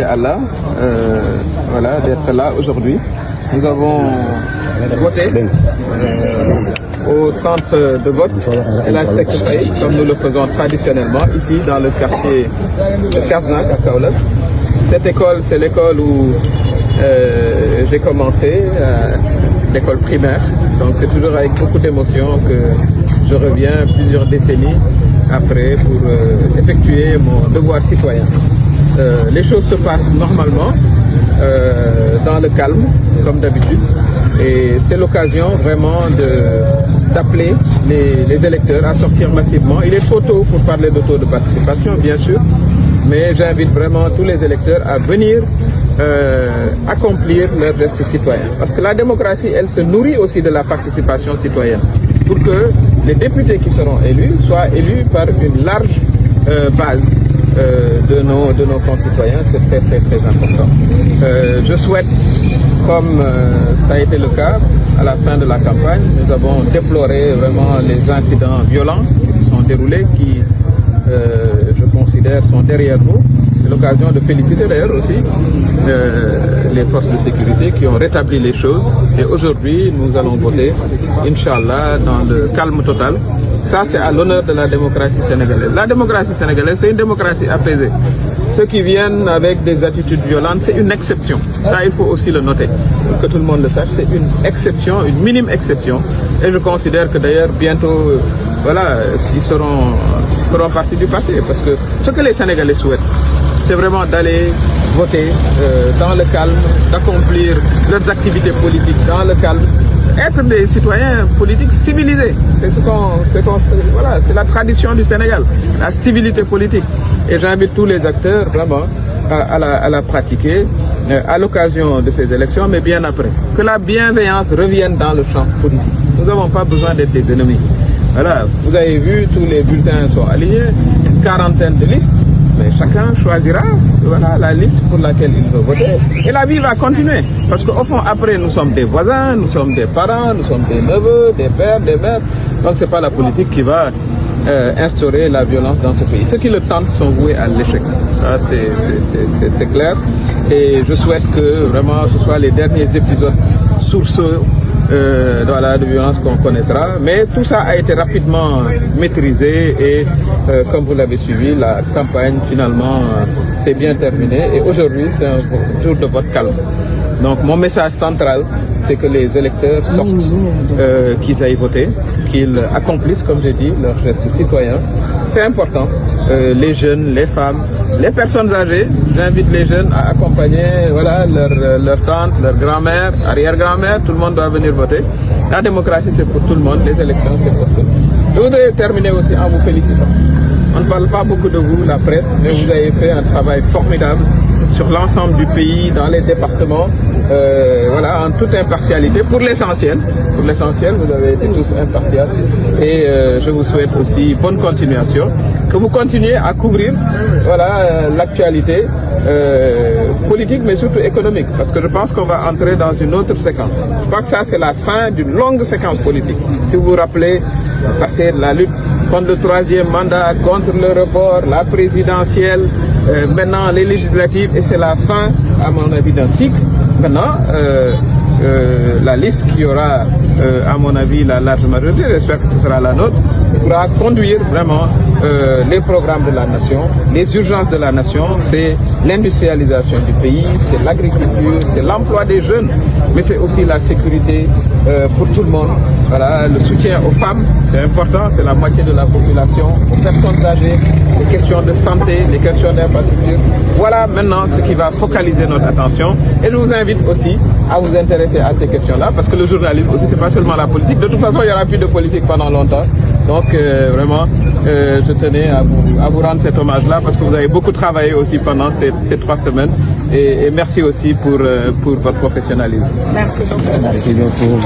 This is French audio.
Allah, voilà, d'être là aujourd'hui. Nous avons voté au centre de vote El Hadj Seck Faye, comme nous le faisons traditionnellement ici dans le quartier de Kasnack à Kaolack. Cette école, c'est l'école où j'ai commencé, l'école primaire. Donc c'est toujours avec beaucoup d'émotion que je reviens plusieurs décennies après pour effectuer mon devoir citoyen. Les choses se passent normalement, dans le calme, comme d'habitude. Et c'est l'occasion vraiment d'appeler les électeurs à sortir massivement. Il est trop tôt pour parler de taux de participation, bien sûr, mais j'invite vraiment tous les électeurs à venir accomplir leur geste citoyen. Parce que la démocratie, elle se nourrit aussi de la participation citoyenne. Pour que les députés qui seront élus soient élus par une large base de nos concitoyens, c'est très important. Je souhaite, comme ça a été le cas à la fin de la campagne, nous avons déploré vraiment les incidents violents qui se sont déroulés, qui je considère sont derrière nous. C'est l'occasion de féliciter d'ailleurs aussi les forces de sécurité qui ont rétabli les choses. Et aujourd'hui, nous allons voter, Inch'Allah, dans le calme total. Ça, c'est à l'honneur de la démocratie sénégalaise. La démocratie sénégalaise, c'est une démocratie apaisée. Ceux qui viennent avec des attitudes violentes, c'est une exception. Ça, il faut aussi le noter, pour que tout le monde le sache. C'est une exception, une minime exception. Et je considère que d'ailleurs, bientôt, voilà, ils feront partie du passé. Parce que ce que les Sénégalais souhaitent, c'est vraiment d'aller voter dans le calme, d'accomplir leurs activités politiques dans le calme, être des citoyens politiques civilisés. Voilà, c'est la tradition du Sénégal, la civilité politique. Et j'invite tous les acteurs vraiment à la pratiquer à l'occasion de ces élections, mais bien après. Que la bienveillance revienne dans le champ politique. Nous n'avons pas besoin d'être des ennemis. Voilà, vous avez vu, tous les bulletins sont alignés, une quarantaine de listes. Mais chacun choisira, voilà, la liste pour laquelle il veut voter. Et la vie va continuer. Parce qu'au fond, après, nous sommes des voisins, nous sommes des parents, nous sommes des neveux, des pères, des mères. Donc c'est pas la politique qui va instaurer la violence dans ce pays. Ceux qui le tentent sont voués à l'échec. Ça, c'est clair. Et je souhaite que vraiment ce soit les derniers épisodes sourceux de violence qu'on connaîtra. Mais tout ça a été rapidement maîtrisé et comme vous l'avez suivi, la campagne finalement s'est bien terminée et aujourd'hui c'est un jour de vote calme. Donc mon message central, c'est que les électeurs sortent, qu'ils aillent voter, qu'ils accomplissent, comme j'ai dit, leur geste citoyen. C'est important. Les jeunes, les femmes, les personnes âgées, j'invite les jeunes à accompagner voilà, leur tante, leur grand-mère, arrière-grand-mère, tout le monde doit venir voter. La démocratie, c'est pour tout le monde, les élections, c'est pour tout le monde. Je voudrais terminer aussi en vous félicitant. On ne parle pas beaucoup de vous, la presse, mais vous avez fait un travail formidable sur l'ensemble du pays, dans les départements, voilà, en toute impartialité. Pour l'essentiel, vous avez été tous impartials. Et je vous souhaite aussi bonne continuation. Que vous continuez à couvrir voilà, l'actualité politique, mais surtout économique. Parce que je pense qu'on va entrer dans une autre séquence. Je crois que ça, c'est la fin d'une longue séquence politique. Si vous vous rappelez, passer de la lutte contre le troisième mandat, contre le report, la présidentielle, maintenant les législatives, et c'est la fin, à mon avis, d'un cycle. Maintenant, la liste qui aura, à mon avis, la large majorité, j'espère que ce sera la nôtre, pourra conduire vraiment les programmes de la nation, les urgences de la nation, c'est l'industrialisation du pays, c'est l'agriculture, c'est l'emploi des jeunes, mais c'est aussi la sécurité pour tout le monde. Voilà, le soutien aux femmes, c'est important, c'est la moitié de la population, aux personnes âgées, les questions de santé, les questions d'infrastructure. Voilà maintenant ce qui va focaliser notre attention. Et je vous invite aussi à vous intéresser à ces questions-là, parce que le journalisme aussi, c'est pas seulement la politique. De toute façon, il n'y aura plus de politique pendant longtemps. Donc vraiment, je tenais à vous rendre cet hommage-là, parce que vous avez beaucoup travaillé aussi pendant ces 3 semaines. Et merci aussi pour votre professionnalisme. Merci beaucoup. Merci beaucoup.